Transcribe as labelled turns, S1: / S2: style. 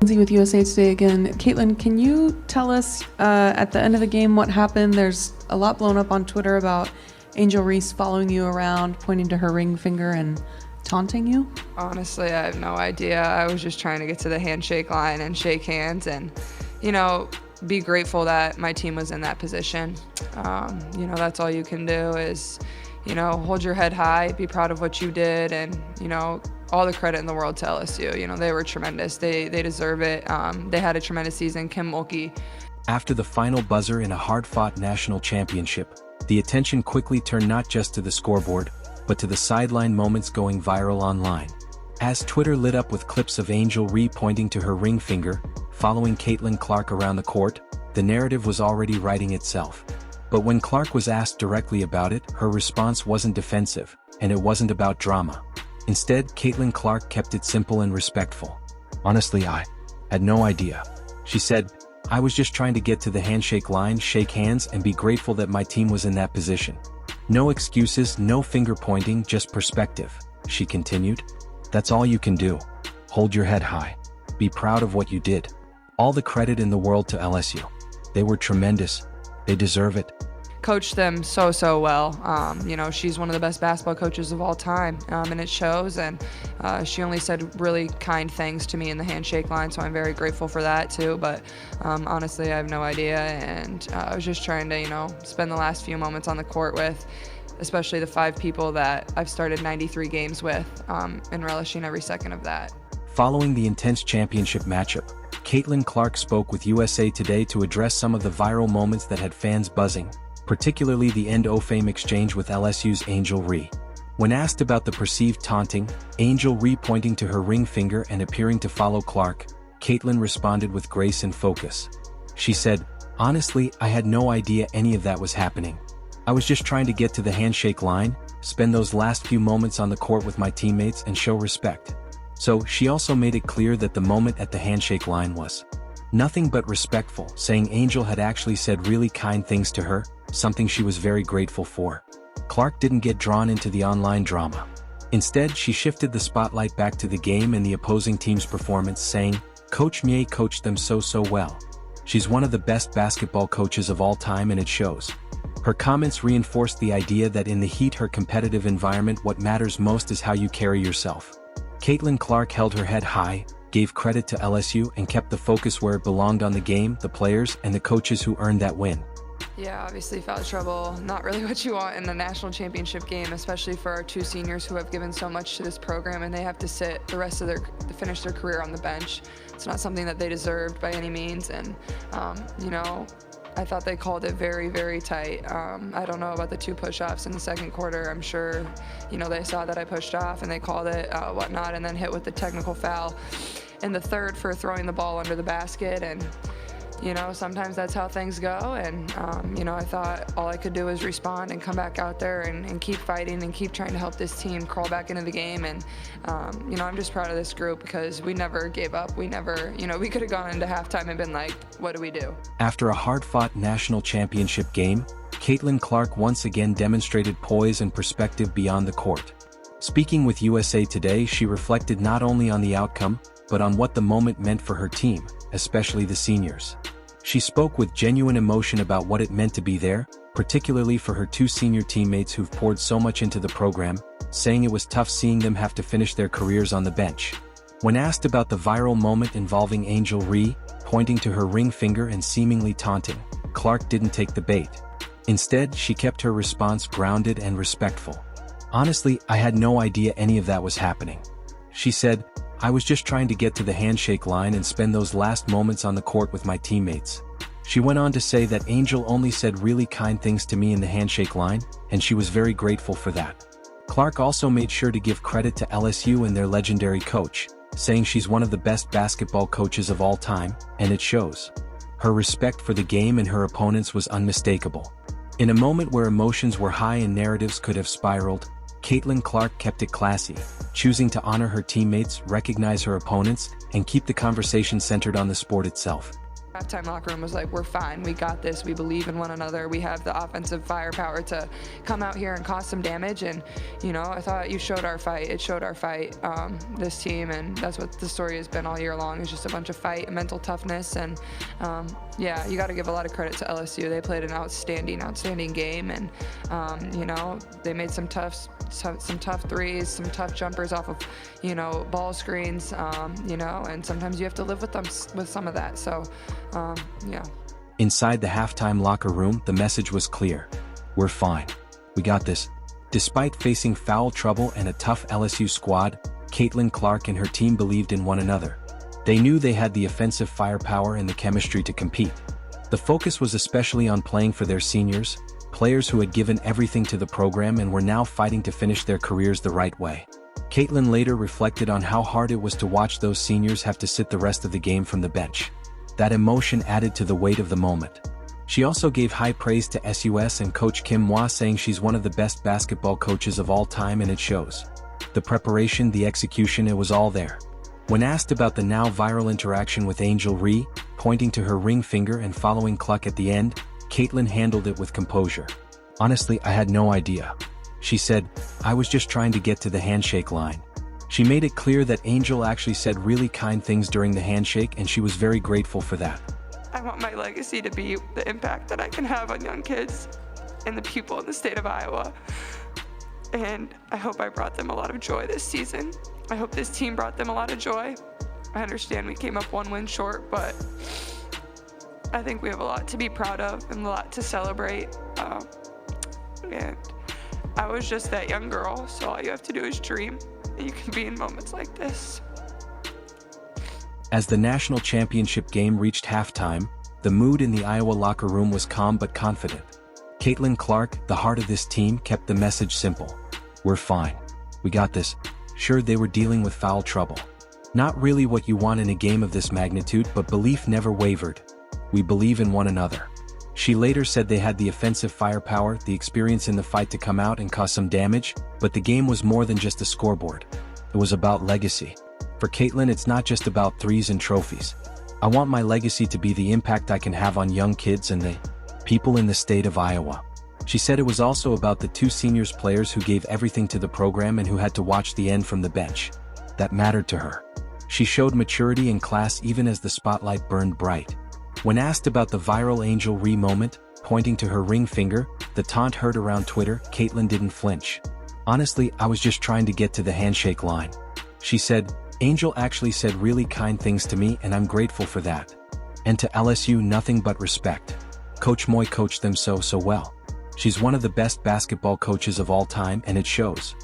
S1: Lindsay with USA Today again. Caitlin, can you tell us at the end of the game what happened? There's a lot blown up on Twitter about Angel Reese following you around, pointing to her ring finger and taunting you.
S2: Honestly, I have no idea. I was just trying to get to the handshake line and shake hands and, be grateful that my team was in that position. That's all you can do is, hold your head high, be proud of what you did, and, all the credit in the world to LSU. They were tremendous. They deserve it. They had a tremendous season. Kim Mulkey.
S3: After the final buzzer in a hard-fought national championship, the attention quickly turned not just to the scoreboard, but to the sideline moments going viral online. As Twitter lit up with clips of Angel Reese pointing to her ring finger, following Caitlin Clark around the court, the narrative was already writing itself. But when Clark was asked directly about it, her response wasn't defensive, and it wasn't about drama. Instead, Caitlin Clark kept it simple and respectful. "Honestly, I had no idea," she said. "I was just trying to get to the handshake line, shake hands, and be grateful that my team was in that position. No excuses, no finger pointing, just perspective," she continued. "That's all you can do. Hold your head high. Be proud of what you did. All the credit in the world to LSU. They were tremendous. They deserve it."
S2: Coached them so well. She's one of the best basketball coaches of all time, and it shows. And she only said really kind things to me in the handshake line, so I'm very grateful for that too. But honestly, I have no idea, and I was just trying to, spend the last few moments on the court with, especially the 5 people that I've started 93 games with, and relishing every second of that.
S3: Following the intense championship matchup, Caitlin Clark spoke with USA Today to address some of the viral moments that had fans buzzing, particularly the End O Fame exchange with LSU's Angel Reese. When asked about the perceived taunting, Angel Reese pointing to her ring finger and appearing to follow Clark, Caitlin responded with grace and focus. She said, "Honestly, I had no idea any of that was happening. I was just trying to get to the handshake line, spend those last few moments on the court with my teammates and show respect." So, she also made it clear that the moment at the handshake line was nothing but respectful, saying Angel had actually said really kind things to her, something she was very grateful for. Clark didn't get drawn into the online drama. Instead, she shifted the spotlight back to the game and the opposing team's performance, saying, "Coach Mie coached them so well. She's one of the best basketball coaches of all time and it shows." Her comments reinforced the idea that in the heat her competitive environment what matters most is how you carry yourself. Caitlin Clark held her head high, gave credit to LSU and kept the focus where it belonged on the game, the players, and the coaches who earned that win.
S2: Yeah, obviously foul trouble, not really what you want in the national championship game, especially for our 2 seniors who have given so much to this program and they have to sit the rest of finish their career on the bench. It's not something that they deserved by any means, and I thought they called it very, very tight. I don't know about the 2 push-offs in the second quarter. I'm sure, they saw that I pushed off and they called it whatnot, and then hit with the technical foul in the third for throwing the ball under the basket. And sometimes that's how things go, and I thought all I could do was respond and come back out there and keep fighting and keep trying to help this team crawl back into the game. And I'm just proud of this group because we never gave up. We never, we could have gone into halftime and been like, what do we do?
S3: After a hard-fought national championship game, Caitlin Clark once again demonstrated poise and perspective beyond the court. Speaking with USA Today, she reflected not only on the outcome, but on what the moment meant for her team, especially the seniors. She spoke with genuine emotion about what it meant to be there, particularly for her 2 senior teammates who've poured so much into the program, saying it was tough seeing them have to finish their careers on the bench. When asked about the viral moment involving Angel Reese, pointing to her ring finger and seemingly taunting, Clark didn't take the bait. Instead, she kept her response grounded and respectful. "Honestly, I had no idea any of that was happening," she said. "I was just trying to get to the handshake line and spend those last moments on the court with my teammates." She went on to say that Angel only said really kind things to me in the handshake line, and she was very grateful for that. Clark also made sure to give credit to LSU and their legendary coach, saying she's one of the best basketball coaches of all time, and it shows. Her respect for the game and her opponents was unmistakable. In a moment where emotions were high and narratives could have spiraled, Caitlin Clark kept it classy, choosing to honor her teammates, recognize her opponents, and keep the conversation centered on the sport itself.
S2: halftime locker room was like, we're fine, we got this, we believe in one another, we have the offensive firepower to come out here and cause some damage. And I thought it showed our fight, this team, and that's what the story has been all year long. It's just a bunch of fight and mental toughness. And yeah, you got to give a lot of credit to LSU. They played an outstanding game, and they made some tough threes, some tough jumpers off of ball screens, and sometimes you have to live with some of that. So yeah.
S3: Inside the halftime locker room, the message was clear. We're fine. We got this. Despite facing foul trouble and a tough LSU squad, Caitlin Clark and her team believed in one another. They knew they had the offensive firepower and the chemistry to compete. The focus was especially on playing for their seniors, players who had given everything to the program and were now fighting to finish their careers the right way. Caitlin later reflected on how hard it was to watch those seniors have to sit the rest of the game from the bench. That emotion added to the weight of the moment. She also gave high praise to SUS and Coach Kim Hwa, saying she's one of the best basketball coaches of all time, and it shows. The preparation, the execution, it was all there. When asked about the now viral interaction with Angel Ree, pointing to her ring finger and following Cluck at the end, Caitlin handled it with composure. Honestly, I had no idea. She said, I was just trying to get to the handshake line. She made it clear that Angel actually said really kind things during the handshake, and she was very grateful for that.
S2: I want my legacy to be the impact that I can have on young kids and the people in the state of Iowa. And I hope I brought them a lot of joy this season. I hope this team brought them a lot of joy. I understand we came up one win short, but I think we have a lot to be proud of and a lot to celebrate. And I was just that young girl, so all you have to do is dream, and you can be in moments like this.
S3: As the national championship game reached halftime, the mood in the Iowa locker room was calm but confident. Caitlin Clark, the heart of this team, kept the message simple. We're fine. We got this. Sure, they were dealing with foul trouble. Not really what you want in a game of this magnitude, but belief never wavered. We believe in one another. She later said they had the offensive firepower, the experience in the fight to come out and cause some damage, but the game was more than just a scoreboard. It was about legacy. For Caitlin, it's not just about threes and trophies. I want my legacy to be the impact I can have on young kids and the people in the state of Iowa. She said it was also about the two seniors players who gave everything to the program and who had to watch the end from the bench. That mattered to her. She showed maturity and class even as the spotlight burned bright. When asked about the viral Angel Ree moment, pointing to her ring finger, the taunt heard around Twitter, Caitlin didn't flinch. Honestly, I was just trying to get to the handshake line. She said, Angel actually said really kind things to me, and I'm grateful for that. And to LSU, nothing but respect. Coach Moy coached them so well. She's one of the best basketball coaches of all time, and it shows.